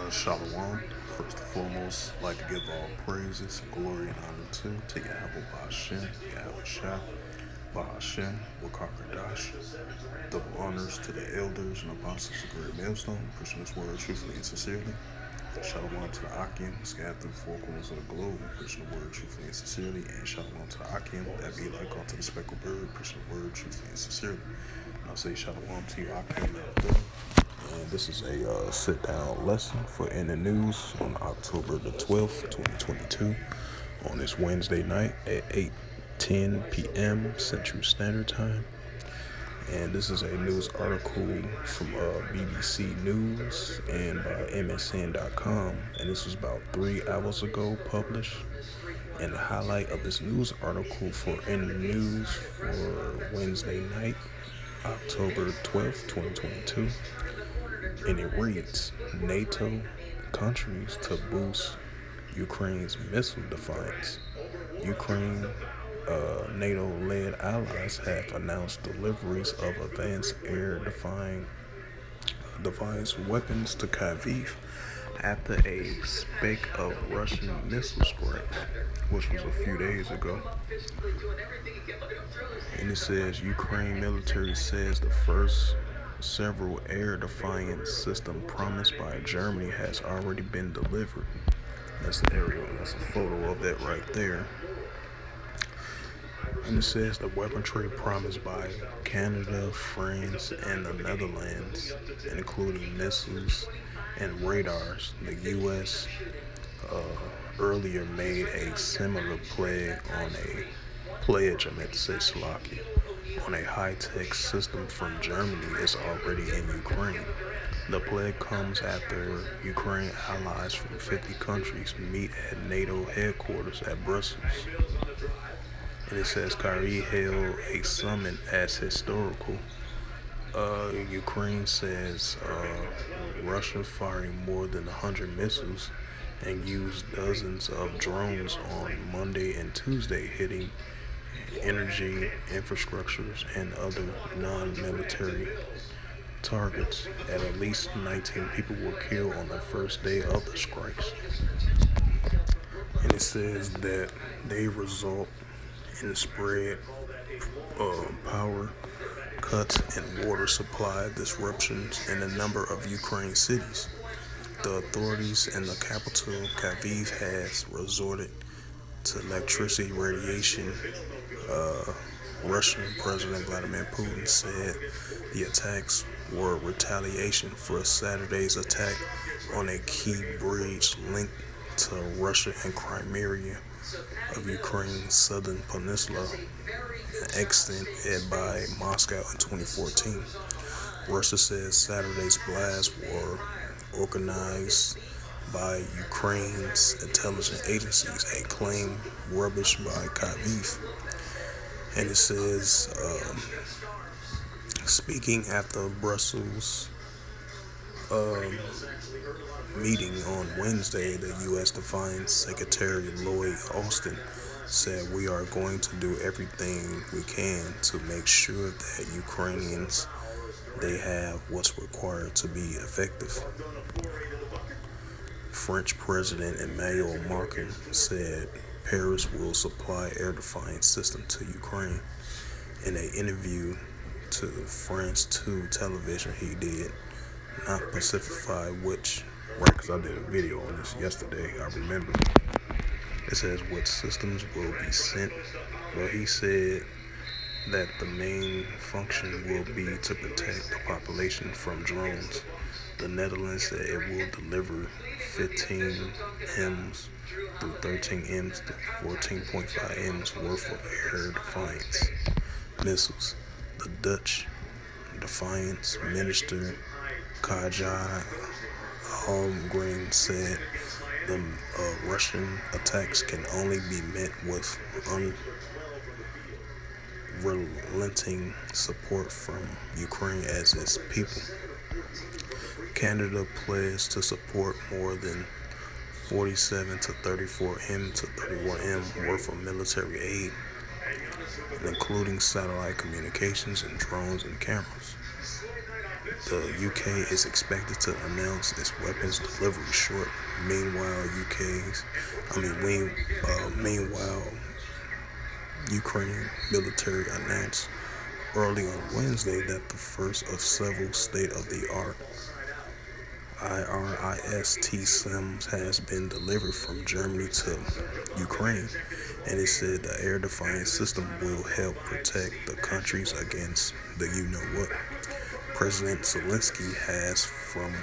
Shalom. First and foremost, I'd like to give all praises, glory, and honor to Yahweh Ba'ashem, Yahweh Shah, Ba'ashem, Wakakadash. Double honors to the elders and apostles of Great Millstone, preaching this word truthfully and sincerely. Shalom to the Akim, scattered through the four corners of the globe, preaching the word truthfully and sincerely. And shalom to the Akim, that be like unto the speckled bird, preaching the word truthfully and sincerely. And I'll say shalom to you, Akim, out there. And this is a sit-down lesson for In the News on October the 12th, 2022, on this Wednesday night at 8:10 p.m. Central Standard Time. And this is a news article from BBC News and by MSN.com. And this was about 3 hours ago published. And the highlight of this news article for In the News for Wednesday night, October 12th, 2022. And it reads, NATO countries to boost Ukraine's missile defiance. Ukraine NATO-led allies have announced deliveries of advanced air-defense weapons to Kyiv after a spate of Russian missile strikes, which was a few days ago. And it says Ukraine military says the first several air defense system promised by Germany has already been delivered. That's the aerial. That's a photo of that right there. And it says the weaponry promised by Canada, France, and the Netherlands, including missiles and radars. The U.S. Earlier made a similar pledge on a high-tech system from Germany is already in Ukraine. The pledge comes after Ukraine allies from 50 countries meet at NATO headquarters at Brussels. And it says Kyrie hailed a summit as historical. Ukraine says Russia firing more than 100 missiles and used dozens of drones on Monday and Tuesday, hitting energy infrastructures and other non-military targets. At least 19 people were killed on the first day of the strikes. And it says that they result in spread power cuts and water supply disruptions in a number of Ukraine cities. The authorities in the capital, Kyiv, has resorted to electricity radiation. Russian President Vladimir Putin said the attacks were retaliation for Saturday's attack on a key bridge linked to Russia and Crimea of Ukraine's southern peninsula, extended by Moscow in 2014. Russia says Saturday's blasts were organized by Ukraine's intelligence agencies, a claim rubbished by Kyiv. And it says, speaking after Brussels meeting on Wednesday, the U.S. Defense Secretary Lloyd Austin said, "We are going to do everything we can to make sure that Ukrainians, they have what's required to be effective." French President Emmanuel Macron said Paris will supply air defense system to Ukraine. In an interview to France 2 television, he did not specify which, right, because I did a video on this yesterday, I remember. It says what systems will be sent. Well, he said that the main function will be to protect the population from drones. The Netherlands said it will deliver 15 M's through 13 M's through 14.5 M's worth of air defense missiles. The Dutch Defense Minister Kaja Holmgren said the Russian attacks can only be met with unrelenting support from Ukraine as its people. Canada pledged to support more than 47 to 34 M to 31 M worth of military aid, including satellite communications and drones and cameras. The UK is expected to announce its weapons delivery short. Meanwhile, Ukraine military announced early on Wednesday that the first of several state-of-the-art IRIS systems has been delivered from Germany to Ukraine, and it said the air defense system will help protect the countries against the you know what. President Zelensky has from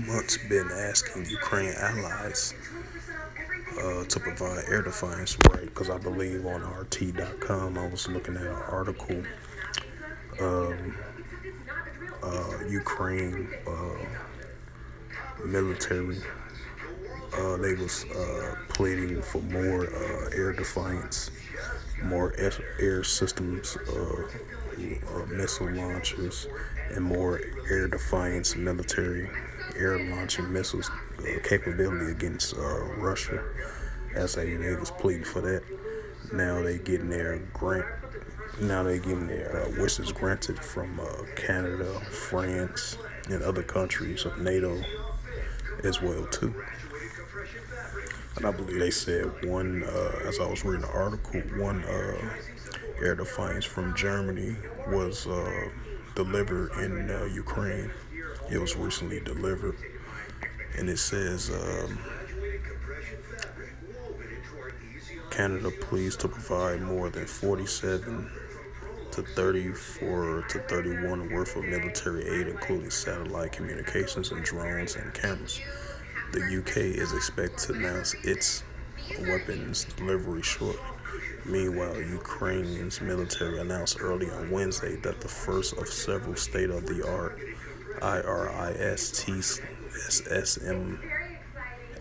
months been asking Ukraine allies to provide air defense, right? Because I believe on RT.com I was looking at an article, Ukraine military. They was pleading for more air defense, more air systems, missile launchers, and more air defense military air launching missiles capability against Russia. As they was pleading for that. Now they getting their grant. Now they getting their wishes granted from Canada, France, and other countries of NATO as well too. And I believe they said one, as I was reading the article, one air defense from Germany was delivered in Ukraine. It was recently delivered, and it says Canada pleased to provide more than 47 to 34 to 31 worth of military aid, including satellite communications and drones and cameras. The UK is expected to announce its weapons delivery shortly. Meanwhile, Ukraine's military announced early on Wednesday that the first of several state-of-the-art IRIS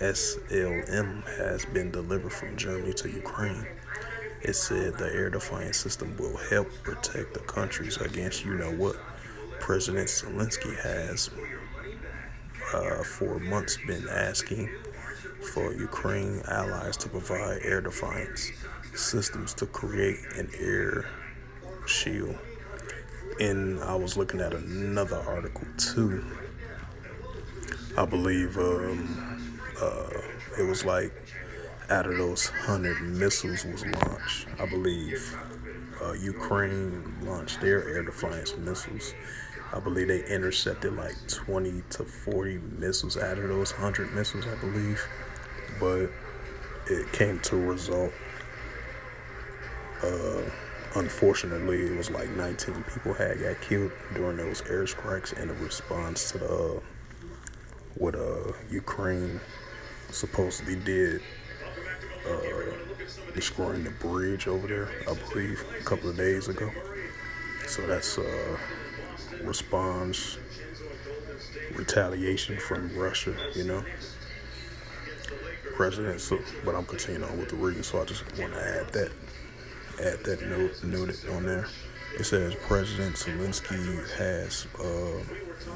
SLM has been delivered from Germany to Ukraine. It said the air defense system will help protect the countries against you know what. President Zelensky has for months been asking for Ukraine allies to provide air defense systems to create an air shield. And I was looking at another article too. I believe it was like out of those 100 missiles was launched, I believe Ukraine launched their air defense missiles. I believe they intercepted like 20 to 40 missiles out of those 100 missiles, I believe. But it came to a result. Unfortunately, it was like 19 people had got killed during those airstrikes in response to the what Ukraine supposedly did, destroying the bridge over there, I believe, a couple of days ago. So that's response, retaliation from Russia, President. So, but I'm continuing on with the reading, so I just want to add that noted on there. It says President Zelensky has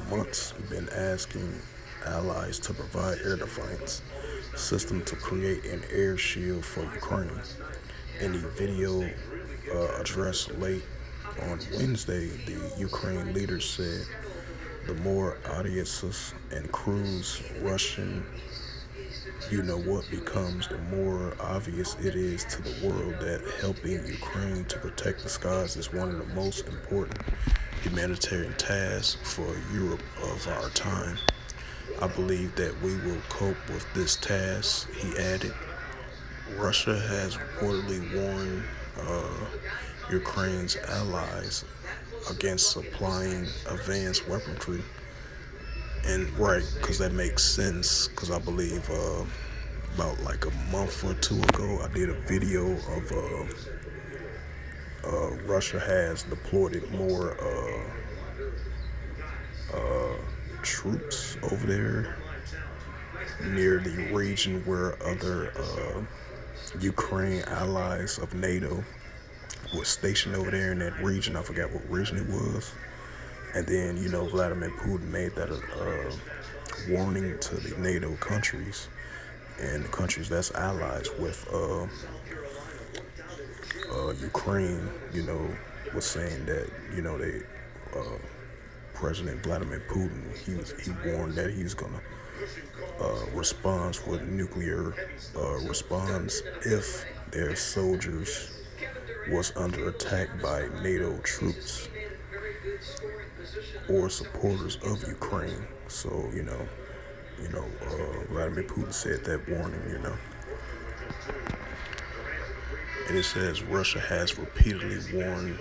months been asking allies to provide air defense system to create an air shield for Ukraine. In the video address late on Wednesday, the Ukraine leader said the more audiences and crews Russian becomes, the more obvious it is to the world that helping Ukraine to protect the skies is one of the most important humanitarian tasks for Europe of our time. I believe that we will cope with this task, he added. Russia has reportedly warned Ukraine's allies against supplying advanced weaponry. And right, because that makes sense, because I believe about like a month or two ago, I did a video of Russia has deployed more troops over there near the region where other Ukraine allies of NATO was stationed over there in that region. I forgot what region it was. And then, Vladimir Putin made that a warning to the NATO countries and the countries that's allies with Ukraine, was saying that, they President Vladimir Putin, he warned that he's gonna respond with nuclear response if their soldiers was under attack by NATO troops or supporters of Ukraine. So Vladimir Putin said that warning. And it says Russia has repeatedly warned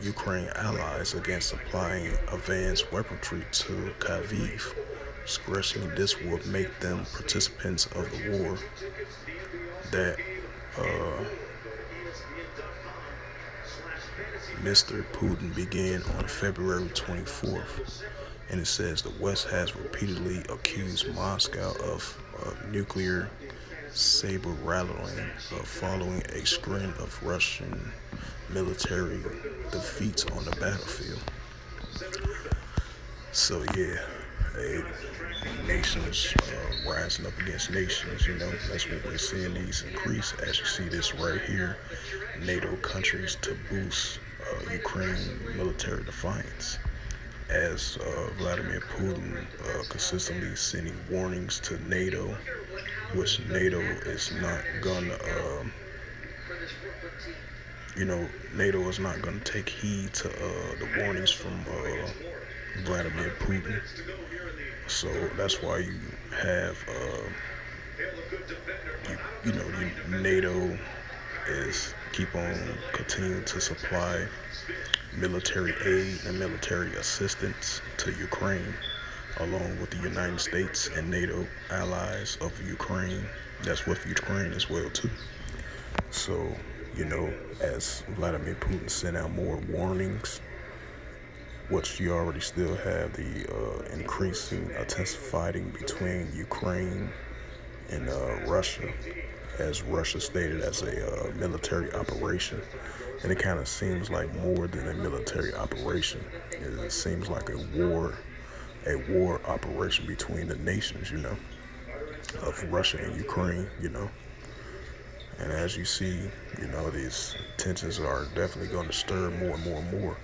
Ukraine allies against supplying advanced weaponry to Kyiv, stressing this would make them participants of the war that Mr. Putin began on February 24th. And it says the West has repeatedly accused Moscow of nuclear saber rattling following a string of Russian military defeats on the battlefield. So nations rising up against nations. That's what we're seeing these increase. As you see this right here, NATO countries to boost Ukraine military defiance. As Vladimir Putin consistently sending warnings to NATO, which NATO is not gonna, NATO is not gonna take heed to the warnings from Vladimir Putin. So that's why you have, NATO is keep on continuing to supply military aid and military assistance to Ukraine, along with the United States and NATO allies of Ukraine. That's with Ukraine as well too. So, as Vladimir Putin sent out more warnings, which you already still have the increasing intensifying between Ukraine and Russia, as Russia stated as a military operation. And it kind of seems like more than a military operation. It seems like a war operation between the nations, of Russia and Ukraine, And as you see, these tensions are definitely going to stir more and more and more.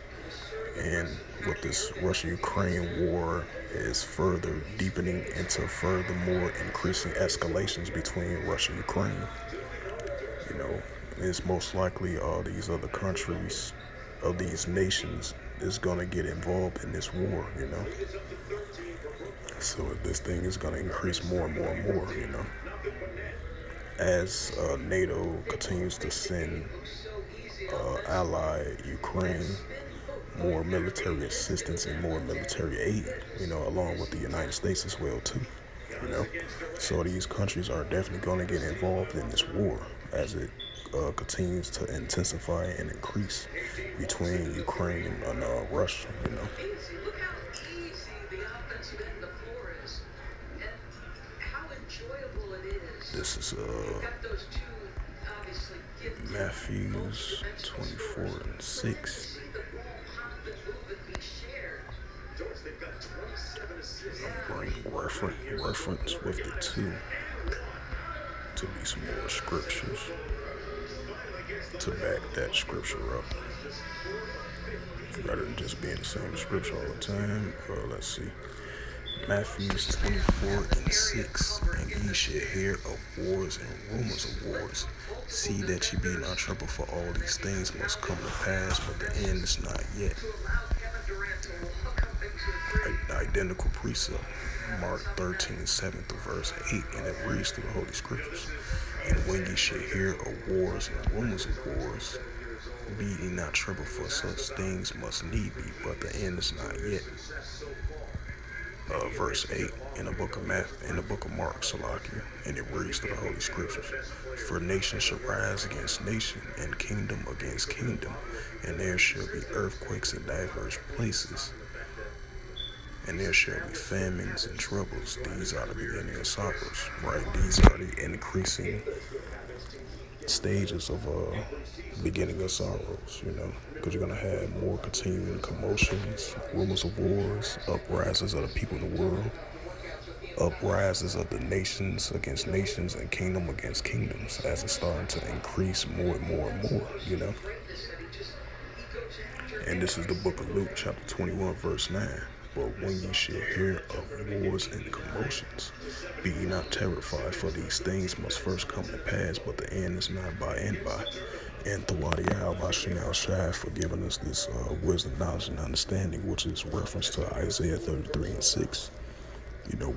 And with this Russia-Ukraine war is further deepening into furthermore increasing escalations between Russia and Ukraine. It's most likely all these other countries of these nations is going to get involved in this war, So this thing is going to increase more and more and more, As NATO continues to send ally Ukraine more military assistance and more military aid, along with the United States as well too, So these countries are definitely going to get involved in this war as it continues to intensify and increase between Ukraine and Russia, This is Matthews 24:6. I'm bringing reference with it too, to be some more scriptures to back that scripture up, rather than just being the same scripture all the time. Let's see. Matthews 24:6. And ye shall hear of wars and rumors of wars. See that ye be not troubled, for all these things must come to pass, but the end is not yet. Identical precept, Mark 13:7 through verse 8, and it reads through the Holy Scriptures. And when ye shall hear of wars and rumors of wars, be ye not troubled, for such things must need be, but the end is not yet. Verse 8 in the book of Mark, Salakia, and it reads through the Holy Scriptures. For nation shall rise against nation, and kingdom against kingdom, and there shall be earthquakes in diverse places, and there shall be famines and troubles. These are the beginning of sorrows, right? These are the increasing stages of beginning of sorrows, because you're going to have more continuing commotions, rumors of wars, uprises of the people in the world, uprises of the nations against nations and kingdom against kingdoms, as it's starting to increase more and more and more, And this is the book of Luke, chapter 21, verse 9. But when ye shall hear of wars and commotions, be ye not terrified, for these things must first come to pass, but the end is not by and by. And Thawadiah Bashim Shai for giving us this wisdom, knowledge, and understanding, which is reference to Isaiah 33 and 6.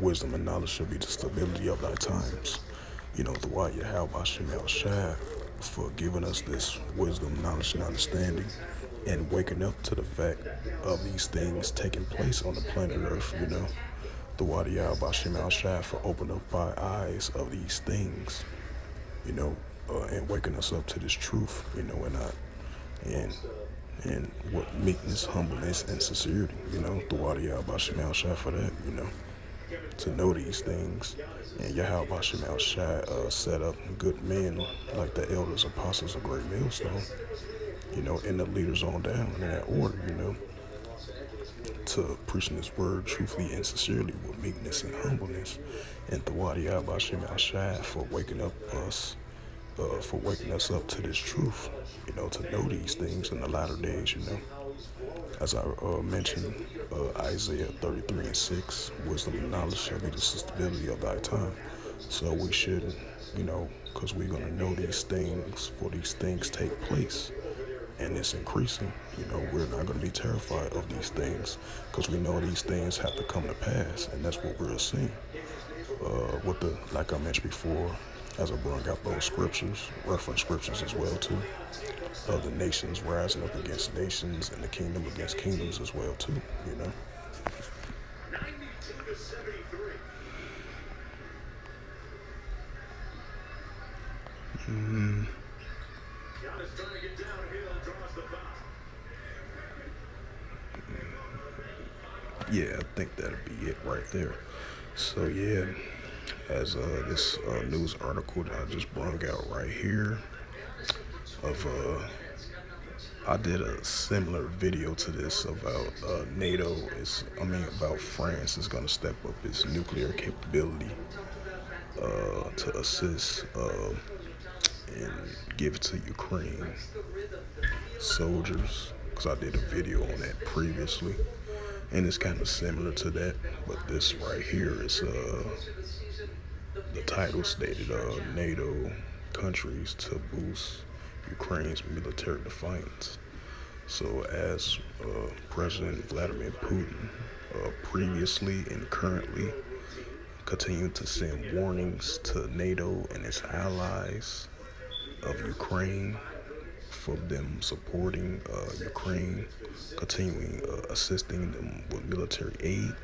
Wisdom and knowledge shall be the stability of thy times. Thawadiah Bashim Shai for giving us this wisdom, knowledge, and understanding, and waking up to the fact of these things taking place on the planet Earth. The Wadiyah Bashim al Shai for opening up our eyes of these things, and waking us up to this truth, and what meekness, humbleness, and sincerity, the Wadiyah Bashim al Shai for that, to know these things. And Yahweh Bashim al Shai set up good men like the elders, apostles, of great millstone, and the leaders on down in that order, to preaching this word truthfully and sincerely with meekness and humbleness. And Thawadiah Bashim al Shai for waking us up to this truth, to know these things in the latter days, As I mentioned, Isaiah 33 and 6, wisdom and knowledge shall be the stability of thy time. So we shouldn't, because we're going to know these things, for these things take place. And it's increasing. We're not going to be terrified of these things, because we know these things have to come to pass, and that's what we're seeing. Like I mentioned before, as I brought out those scriptures, reference scriptures as well too, of the nations rising up against nations and the kingdom against kingdoms as well too. Yeah, I think that'll be it right there. So yeah, as this news article that I just brought out right here of I did a similar video to this about Nato about France is going to step up its nuclear capability to assist and give to Ukraine soldiers, because I did a video on that previously, and it's kind of similar to that, but this right here is the title stated NATO countries to boost Ukraine's military defiance. So as President Vladimir Putin previously and currently continue to send warnings to NATO and its allies of Ukraine for them supporting Ukraine, continuing assisting them with military aid.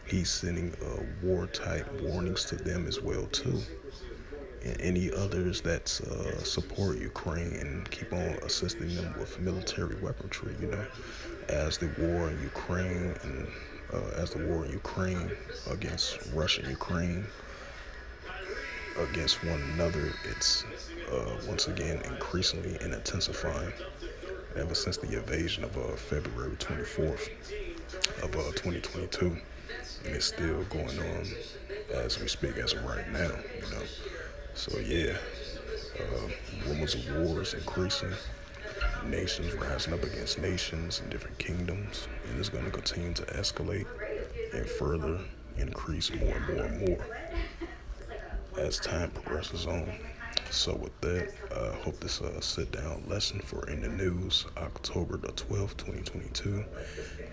He's sending war-type warnings to them as well too, and any others that support Ukraine and keep on assisting them with military weaponry. As the war in Ukraine and against Russia and Ukraine against one another, it's once again increasingly and intensifying ever since the invasion of February 24th of 2022, and it's still going on as we speak as of right now. So yeah, rumors of wars increasing, nations rising up against nations in different kingdoms, and it's going to continue to escalate and further increase more and more and more as time progresses on. So with that, I hope this sit-down lesson for In the News, October the 12th, 2022,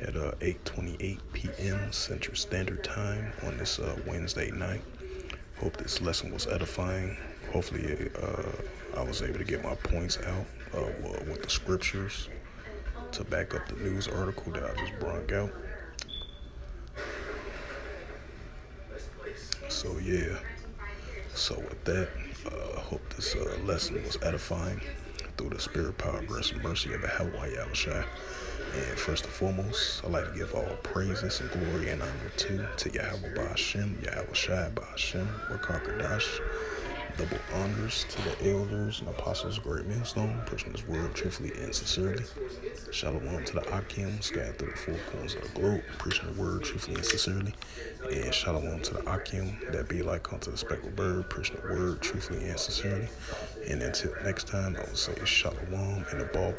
at 8:28 p.m. Central Standard Time on this Wednesday night. Hope this lesson was edifying. Hopefully I was able to get my points out with the scriptures to back up the news article that I just brought out. So yeah, so with that, I hope this lesson was edifying through the spirit, power, grace, and mercy of Yahweh Yahushua. And first and foremost, I'd like to give all praises and glory and honor to Yahweh Ba'ashem, Yahweh Shai Ba'ashem, Wakakadash. Double honors to the elders and apostles of Great Millstone, preaching this word truthfully and sincerely. Shalom to the Akim, scattered through the four corners of the globe, preaching the word truthfully and sincerely. And shalom to the Akim, that be like unto the speckled bird, preaching the word truthfully and sincerely. And until next time, I will say shalom and a ball.